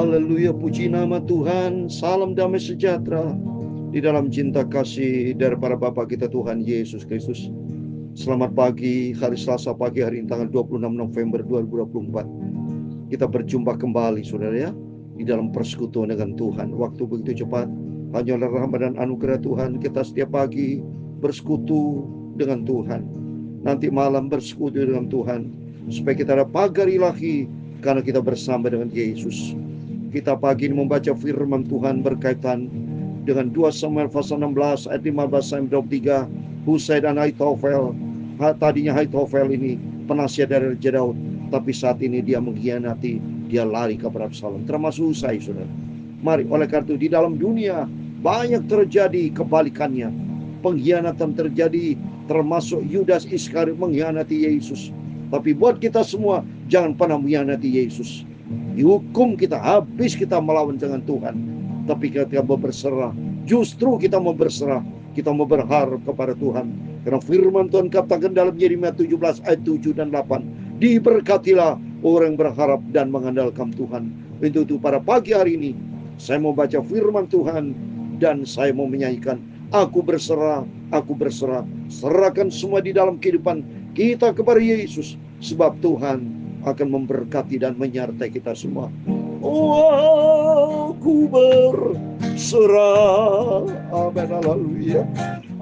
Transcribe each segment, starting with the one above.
Haleluya, puji nama Tuhan. Salam damai sejahtera di dalam cinta kasih daripada Bapa kita Tuhan Yesus Kristus. Selamat pagi, hari Selasa pagi hari ini tanggal 26 November 2024. Kita berjumpa kembali saudara ya, di dalam persekutuan dengan Tuhan. Waktu begitu cepat, hanya oleh rahmat dan anugerah Tuhan kita setiap pagi bersekutu dengan Tuhan. Nanti malam bersekutu dengan Tuhan, supaya kita ada pagar ilahi karena kita bersama dengan Yesus. Kita pagi ini membaca firman Tuhan berkaitan dengan 2 Samuel pasal 16 ayat 15 sampai 23. Husai dan Ahitofel. Tadinya Ahitofel ini penasihat dari Raja Daud, tapi saat ini dia mengkhianati, dia lari kepada Absalom. Termasuk Husai, saudara. Mari, oleh karena itu di dalam dunia banyak terjadi kebalikannya. Pengkhianatan terjadi, termasuk Yudas Iskariot mengkhianati Yesus. Tapi buat kita semua, jangan pernah mengkhianati Yesus. Dihukum kita, habis kita melawan dengan Tuhan. Tapi ketika mau berserah, justru kita mau berserah, kita mau berharap kepada Tuhan. Karena firman Tuhan katakan dalam Yeremia 17 ayat 7 dan 8, diberkatilah orang yang berharap dan mengandalkan Tuhan. Itu pada pagi hari ini saya mau baca firman Tuhan dan saya mau menyanyikan, aku berserah, serahkan semua di dalam kehidupan kita kepada Yesus, sebab Tuhan akan memberkati dan menyertai kita semua. Oh, aku berserah, amin, haleluya.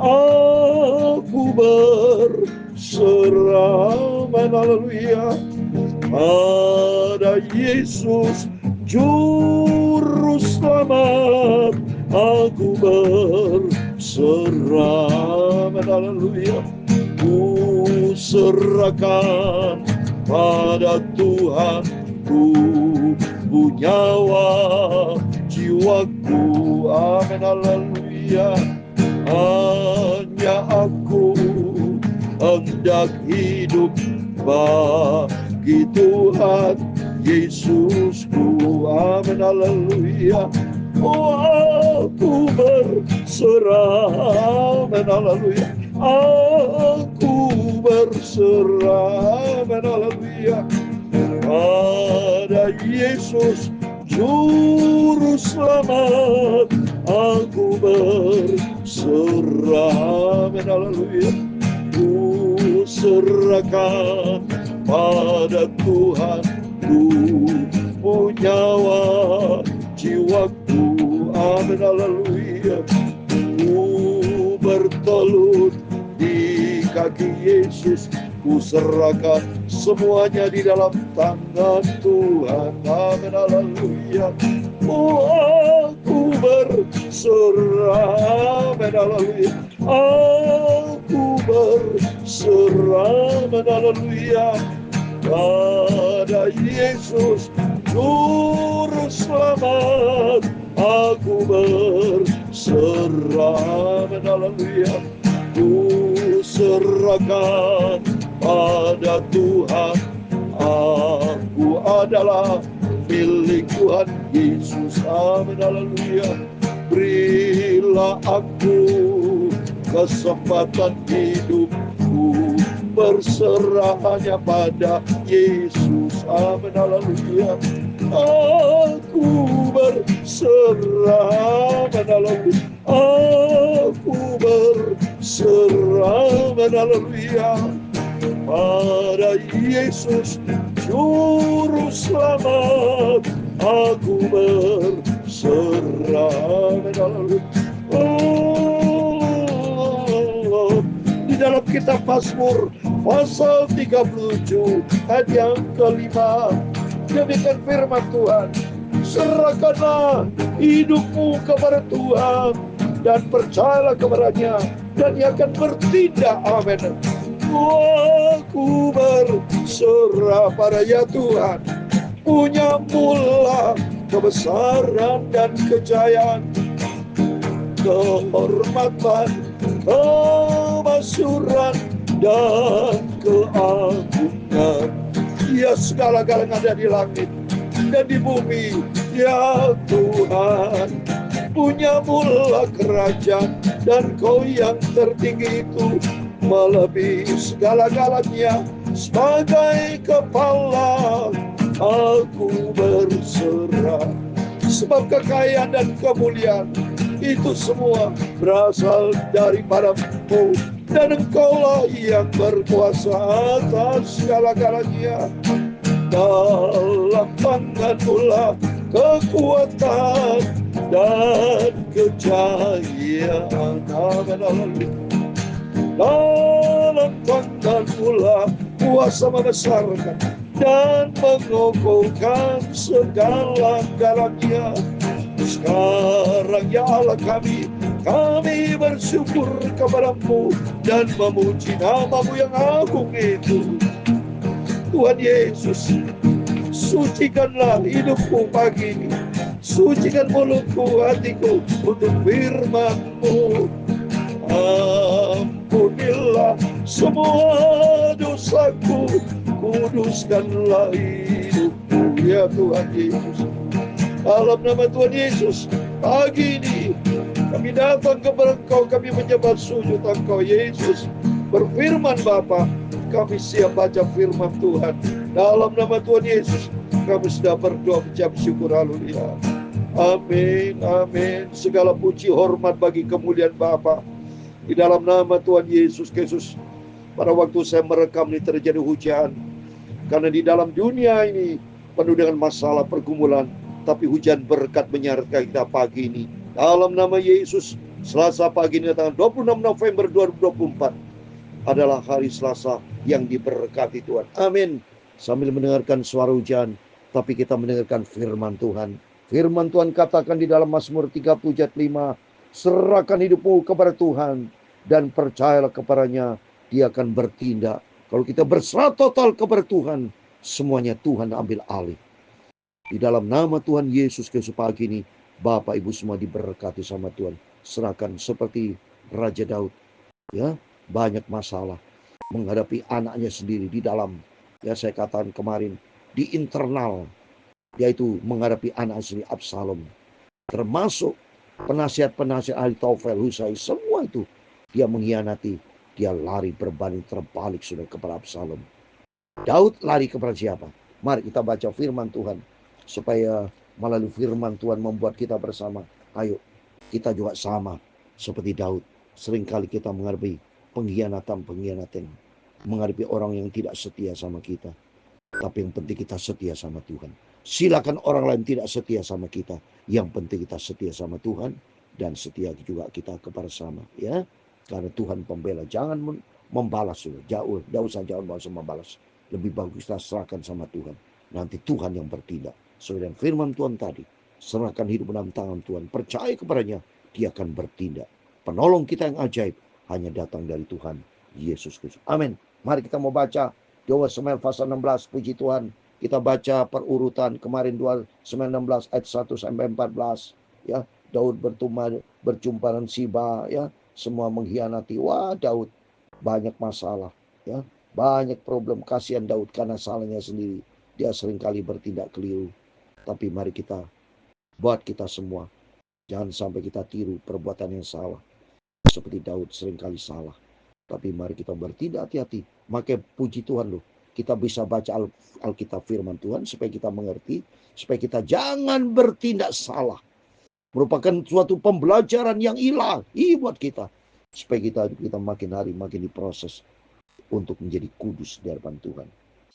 Aku berserah, amin, haleluya, pada Yesus Juru Selamat. Aku berserah, amin, haleluya. Ku serahkan pada Tuhan, ku nyawa jiwaku, amin, haleluya. Hanya aku hendak hidup bagi Tuhan Yesusku, amin, haleluya. Oh, aku berserah, amin, haleluya. Aku berserah, amin, haleluya, pada Yesus Juru Selamat. Aku berserah, amin, haleluya. Ku serahkan pada Tuhan, ku nyawa jiwaku, amin, haleluya. Ku bertelut di kaki Yesus, ku serahkan semuanya di dalam tangan Tuhan, amin, haleluya. Oh, aku berserah, amin, haleluya. Aku berserah, amin, haleluya, pada Yesus Juru Selamat. Aku berserah, amin, haleluya. Ku serahkan pada Tuhan. Aku adalah milik Tuhan Yesus, amin, haleluya. Berilah aku kesempatan hidupku, berserah hanya pada Yesus, amin, haleluya. Aku berserah, amin, haleluya. Aku berserah, amin, haleluya, pada Yesus Juru Selamat. Aku berserah, amin, haleluya. Oh, di dalam kitab Mazmur pasal 37 ayat yang kelima, demikian firman Tuhan, serahkanlah hidupmu kepada Tuhan dan percayalah kepadanya, dan Ia akan bertindak, amin. Aku berserah pada ya Tuhan, punya mula kebesaran dan kejayaan, kehormatan, kemasyhuran dan keagungan. Ya, segala-galanya ada di langit dan di bumi, ya Tuhan, punya mula kerajaan, dan Kau yang tertinggi itu melebihi segala-galanya. Sebagai kepala, aku berserah, Sebab kekayaan dan kemuliaan itu semua berasal daripada-Mu, dan Engkaulah yang berkuasa atas segala-galanya. Dalam tangan-Mu lah kekuatan dan kejayaan. Amin. Dalam tangan-Mu lah kuasa membesarkan dan mengokohkan segala-galanya. Sekarang ya Allah kami bersyukur kepada-Mu dan memuji nama-Mu yang agung itu. Tuhan Yesus, sucikanlah hidupku pagi ini. Sucikan mulutku, hatiku untuk firman-Mu. Ampunilah semua dosaku, kuduskanlah hidupku ya Tuhan Yesus. Dalam nama Tuhan Yesus, pagi ini kami datang kepada Engkau, kami menyembah sujud Engkau Yesus. Berfirman Bapa, kami siap baca firman Tuhan. Dalam nama Tuhan Yesus, kami sudah berdoa mengucap syukur. Haleluya. Amin, amin. Segala puji hormat bagi kemuliaan Bapa. Di dalam nama Tuhan Yesus Kristus, pada waktu saya merekam ini terjadi hujan. Karena di dalam dunia ini penuh dengan masalah pergumulan, tapi hujan berkat menyertai kita pagi ini. Dalam nama Yesus, Selasa pagi ini tanggal 26 November 2024 adalah hari Selasa yang diberkati Tuhan. Amin. Sambil mendengarkan suara hujan, tapi kita mendengarkan firman Tuhan. Firman Tuhan katakan di dalam Mazmur 37 ayat 5, serahkan hidupmu kepada Tuhan dan percayalah kepadanya, Dia akan bertindak. Kalau kita berserah total kepada Tuhan, semuanya Tuhan ambil alih. Di dalam nama Tuhan Yesus Kristus pagi ini, Bapak Ibu semua diberkati sama Tuhan. Serahkan seperti Raja Daud, ya, banyak masalah menghadapi anaknya sendiri di dalam, ya saya katakan kemarin, di internal, yaitu menghadapi anak sendiri Absalom, termasuk penasihat-penasihat Ahitofel, Husai, semua itu dia mengkhianati, dia lari berbanding terbalik sudah kepada Absalom. Daud lari kepada siapa? Mari kita baca firman Tuhan, supaya melalui firman Tuhan membuat kita bersama, ayo kita juga sama seperti Daud. Seringkali kita menghadapi pengkhianatan, menghadapi orang yang tidak setia sama kita. Tapi yang penting kita setia sama Tuhan. Silakan orang lain tidak setia sama kita. Yang penting kita setia sama Tuhan dan setia juga kita kepada sama, ya. Karena Tuhan pembela, jangan membalas sudah. Jauh saja jangan membalas. Lebih bagus kita serahkan sama Tuhan. Nanti Tuhan yang bertindak. Sesuai dengan firman Tuhan tadi, serahkan hidup dalam tangan Tuhan. Percaya kepadanya, Dia akan bertindak. Penolong kita yang ajaib hanya datang dari Tuhan Yesus Kristus. Amin. Mari kita mau baca 2 Samuel pasal 16, puji Tuhan. Kita baca perurutan kemarin 2 Samuel 16 ayat 1 sampai 14. Ya, Daud berjumpa dengan Siba, ya, semua mengkhianati. Wah, Daud banyak masalah, ya, banyak problem. Kasihan Daud karena salahnya sendiri. Dia seringkali bertindak keliru. Tapi mari kita buat kita semua, jangan sampai kita tiru perbuatan yang salah. Seperti Daud seringkali salah. Tapi mari kita bertindak hati-hati. Maka puji Tuhan loh, kita bisa baca Alkitab firman Tuhan supaya kita mengerti, supaya kita jangan bertindak salah. Merupakan suatu pembelajaran yang ilahi buat kita, supaya kita makin hari makin diproses untuk menjadi kudus di hadapan Tuhan.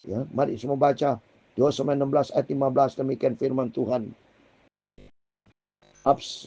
Ya, mari semua baca 2 Samuel 16 ayat 15, demikian firman Tuhan.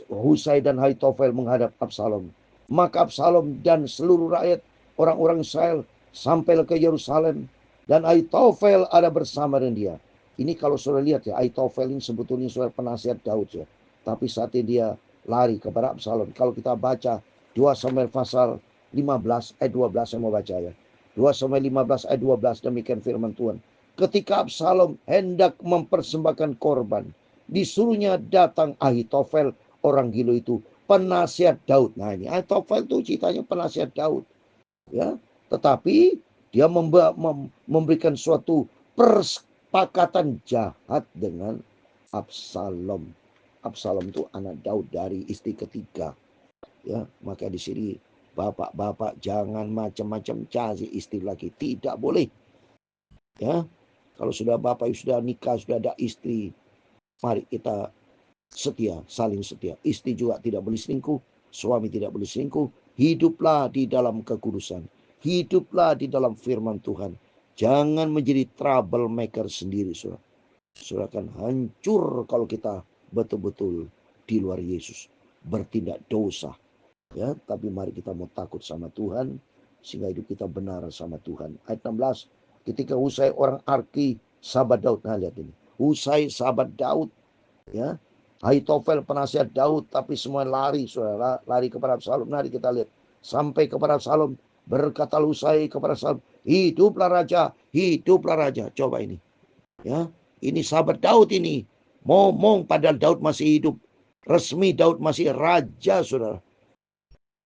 Husai dan Ahitofel menghadap Absalom. Maka Absalom dan seluruh rakyat orang-orang Israel sampai ke Yerusalem, dan Ahitofel ada bersama dengan dia. Ini kalau saudara lihat ya, Ahitofel ini sebetulnya saudara penasihat Daud ya. Tapi saat ini dia lari kepada Absalom. Kalau kita baca 2 Samuel pasal 15 ayat 12, saya mau baca ya. 2 Samuel 15 ayat 12, demikian firman Tuhan. Ketika Absalom hendak mempersembahkan korban, disuruhnya datang Ahitofel, orang Gilo itu, penasihat Daud. Nah ini Ahitofel itu ceritanya penasihat Daud, ya. Tetapi dia memberikan suatu persepakatan jahat dengan Absalom. Absalom itu anak Daud dari istri ketiga, ya. Maka di sini bapak-bapak jangan macam-macam cari istri lagi, tidak boleh, ya. Kalau sudah bapak sudah nikah, sudah ada istri, mari kita setia, saling setia. Istri juga tidak boleh selingkuh, suami tidak boleh selingkuh. Hiduplah di dalam kekudusan, hiduplah di dalam firman Tuhan. Jangan menjadi troublemaker sendiri, saudara. Saudara akan hancur kalau kita betul-betul di luar Yesus, bertindak dosa. Ya, tapi mari kita mau takut sama Tuhan sehingga hidup kita benar sama Tuhan. Ayat 16, ketika Husai orang Arki sahabat Daud. Nah, lihat ini. Husai sahabat Daud, ya. Ahitofel penasihat Daud, tapi semua lari, saudara, lari kepada Absalom. Nah, kita lihat sampai kepada Absalom, berkata Husai kepada Absalom, hiduplah raja, hiduplah raja. Coba ini, ya, ini sahabat Daud ini ngomong padahal Daud masih hidup, resmi Daud masih raja, saudara.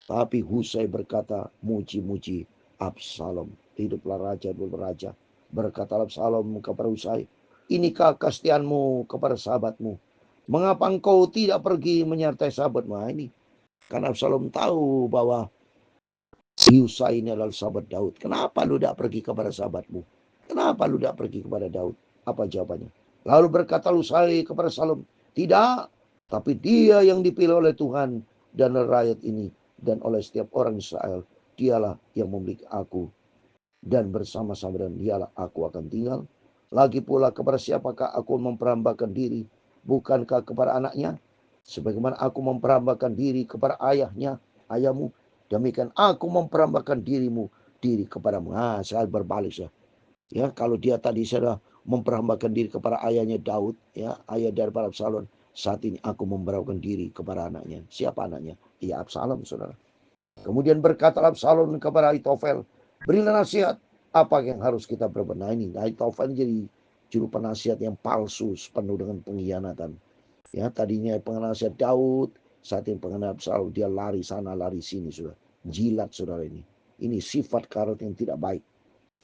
Tapi Husai berkata, muji-muji Absalom, hiduplah raja, hiduplah raja. Berkata Absalom kepada Husai, inikah kesetiaanmu kepada sahabatmu? Mengapa engkau tidak pergi menyertai sahabatmu? Nah, ini karena Absalom tahu bahwa Husai ini adalah sahabat Daud. Kenapa lu tidak pergi kepada sahabatmu? Kenapa lu tidak pergi kepada Daud? Apa jawabannya? Lalu berkata Husai kepada Absalom, tidak, tapi dia yang dipilih oleh Tuhan dan rakyat ini dan oleh setiap orang Israel. Dialah yang memiliki aku, dan bersama-sama dengan dialah aku akan tinggal. Lagi pula kepada siapakah aku memperambakan diri? Bukankah kepada anaknya? Sebagaimana aku memperambakan diri kepada ayahnya, ayahmu, demikian aku memperambakan diri kepadamu. Nah, saya berbalik saya. Ya, kalau dia tadi sudah memperambakan diri kepada ayahnya Daud, ya, ayah daripada Absalom, saat ini aku memperambakan diri kepada anaknya. Siapa anaknya? Ya, Absalom, saudara. Kemudian berkata Absalom kepada Ahitofel, berilah nasihat, apa yang harus kita berbuat? Nah, ini Ahitofel jadi juru penasihat yang palsu, penuh dengan pengkhianatan. Ya, tadinya penasihat Daud, saat ini penasihat Absalom, dia lari sana lari sini, sudah jilat, saudara. Ini sifat karakter yang tidak baik.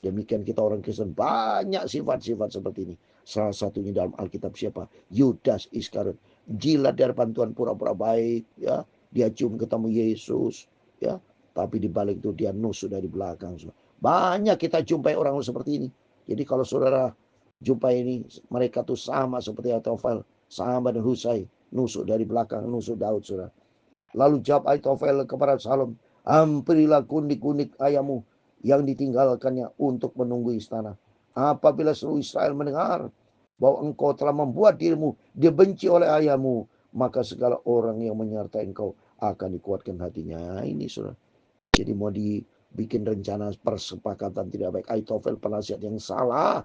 Demikian kita orang Kristen banyak sifat-sifat seperti ini. Salah satunya dalam Alkitab siapa? Yudas Iskariot. Jilat dari bantuan pura-pura baik, ya. Dia cium ketemu Yesus, ya. Tapi di balik itu dia nusuk dari belakang. Banyak kita jumpai orang seperti ini. Jadi kalau saudara jumpai ini, mereka tuh sama seperti Ahitofel, sama dengan Husai, nusuk dari belakang, nusuk Daud, saudara. Lalu jawab Ahitofel kepada Absalom, hampirilah kunik-kunik ayahmu yang ditinggalkannya untuk menunggu istana. Apabila seluruh Israel mendengar bahwa engkau telah membuat dirimu dibenci oleh ayahmu, maka segala orang yang menyertai engkau akan dikuatkan hatinya. Ini saudara. Jadi mau dibikin rencana persepakatan tidak baik. Ahitofel penasihat yang salah.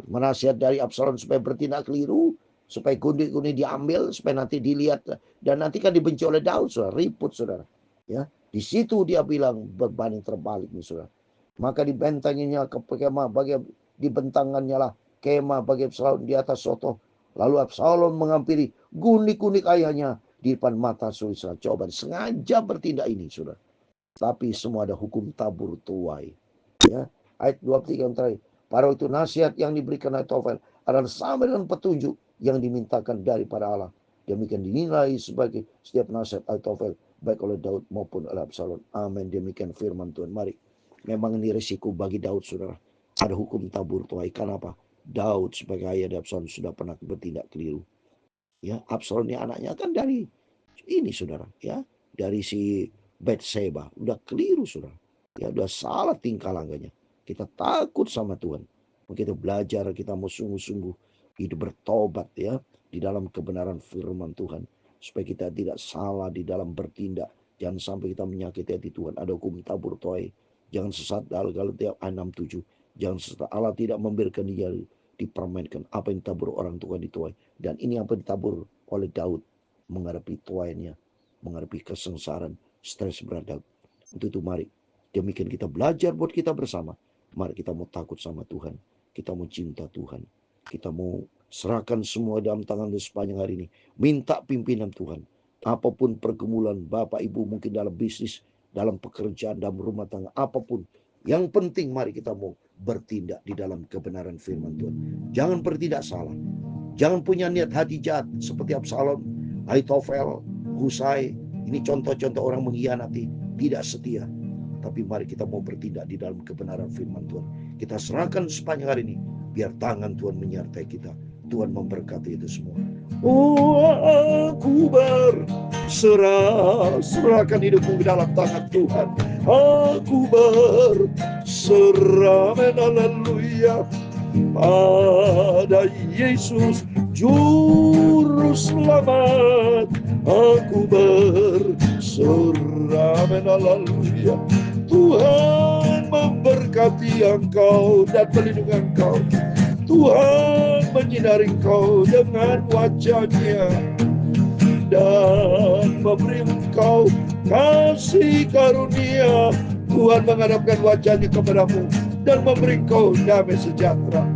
Menasihat dari Absalom supaya bertindak keliru, supaya kundi-kundi diambil, supaya nanti dilihat dan nanti kan dibenci oleh Daud, saudara, ribut, saudara. Ya, di situ dia bilang berbanding terbalik nih, saudara. Maka dibentanginya ke kemah bagi dibentangannya lah kemah bagi Absalom di atas soto. Lalu Absalom menghampiri gunik-gunik ayahnya di depan mata saudara. Coba sengaja bertindak ini, saudara. Tapi semua ada hukum tabur tuai. Ya, ayat 23 yang terakhir. Pada itu nasihat yang diberikan Ahitofel adalah sama dengan petunjuk yang dimintakan daripada Allah. Demikian dinilai sebagai setiap nasihat Ahitofel baik oleh Daud maupun oleh Absalom. Amin. Demikian firman Tuhan. Mari. Memang ini resiko bagi Daud, saudara. Ada hukum tabur tuai. Kenapa? Daud sebagai ayah dari Absalom sudah pernah bertindak keliru. Ya, Absalom ini anaknya kan dari ini, saudara. Ya, dari si Batseba. Udah keliru, saudara. Ya, udah salah tingkah lakunya. Kita takut sama Tuhan. Kita belajar, kita mau sungguh-sungguh hidup bertobat, ya, di dalam kebenaran firman Tuhan, supaya kita tidak salah di dalam bertindak. Jangan sampai kita menyakiti hati Tuhan. Ada hukum tabur tuai. Jangan sesat dalam Galatia 6:7. Jangan sesat, Allah tidak membiarkan dia dipermainkan. Apa yang tabur orang Tuhan dituai. Dan ini apa ditabur oleh Daud menghadapi tuainya, menghadapi kesengsaraan, stres berat. Untuk itu mari, demikian kita belajar buat kita bersama. Mari kita mau takut sama Tuhan. Kita mau cinta Tuhan. Kita mau serahkan semua dalam tangan sepanjang hari ini. Minta pimpinan Tuhan. Apapun pergumulan Bapak Ibu mungkin dalam bisnis, dalam pekerjaan, dalam rumah tangga, apapun. Yang penting mari kita mau bertindak di dalam kebenaran firman Tuhan. Jangan bertindak salah. Jangan punya niat hati jahat seperti Absalom, Ahitofel, Husai. Ini contoh-contoh orang mengkhianati, tidak setia. Tapi mari kita mau bertindak di dalam kebenaran firman Tuhan. Kita serahkan sepanjang hari ini, biar tangan Tuhan menyertai kita. Tuhan memberkati itu semua. Oh, aku berserah, serahkan hidupmu ke dalam tangan Tuhan. Aku berserah, haleluya, pada Yesus Juru Selamat. Aku berserah, haleluya. Tuhan memberkati engkau dan melindungi engkau. Tuhan menyinari engkau dengan wajah-Nya dan memberi engkau kasih karunia. Tuhan menghadapkan wajah-Nya kepadamu dan memberi engkau damai sejahtera.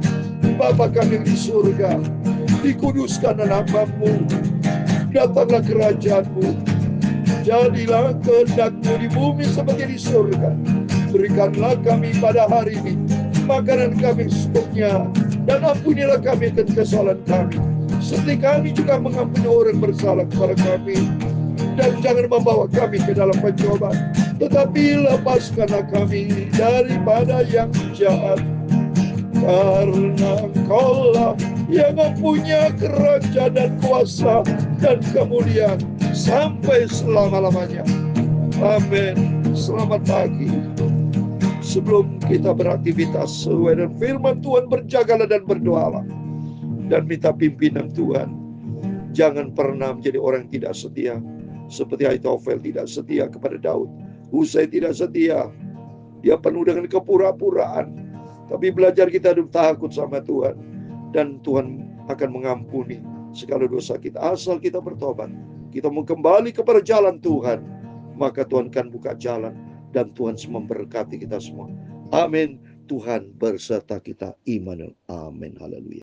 Bapa kami di surga, dikuduskan namamu, datanglah kerajaan-Mu, jadilah kehendak-Mu di bumi seperti di surga. Berikanlah kami pada hari ini makanan kami secukupnya, dan ampunilah kami akan kesalahan kami, seperti kami juga mengampuni orang bersalah kepada kami. Dan jangan membawa kami ke dalam pencobaan, tetapi lepaskanlah kami daripada yang jahat. Karena Engkau-lah yang mempunyai kerajaan dan kuasa dan kemuliaan sampai selama-lamanya. Amin. Selamat pagi. Sebelum kita beraktivitas sesuai dengan firman Tuhan, berjagalah dan berdoalah dan minta pimpinan Tuhan. Jangan pernah menjadi orang yang tidak setia, seperti Ahitofel tidak setia kepada Daud. Husai tidak setia, dia penuh dengan kepura-puraan. Tapi belajar kita hidup takut sama Tuhan, dan Tuhan akan mengampuni segala dosa kita asal kita bertobat. Kita mau kembali kepada jalan Tuhan, maka Tuhan akan buka jalan dan Tuhan memberkati kita semua. Amin. Tuhan berserta kita. Immanuel. Amin. Haleluya.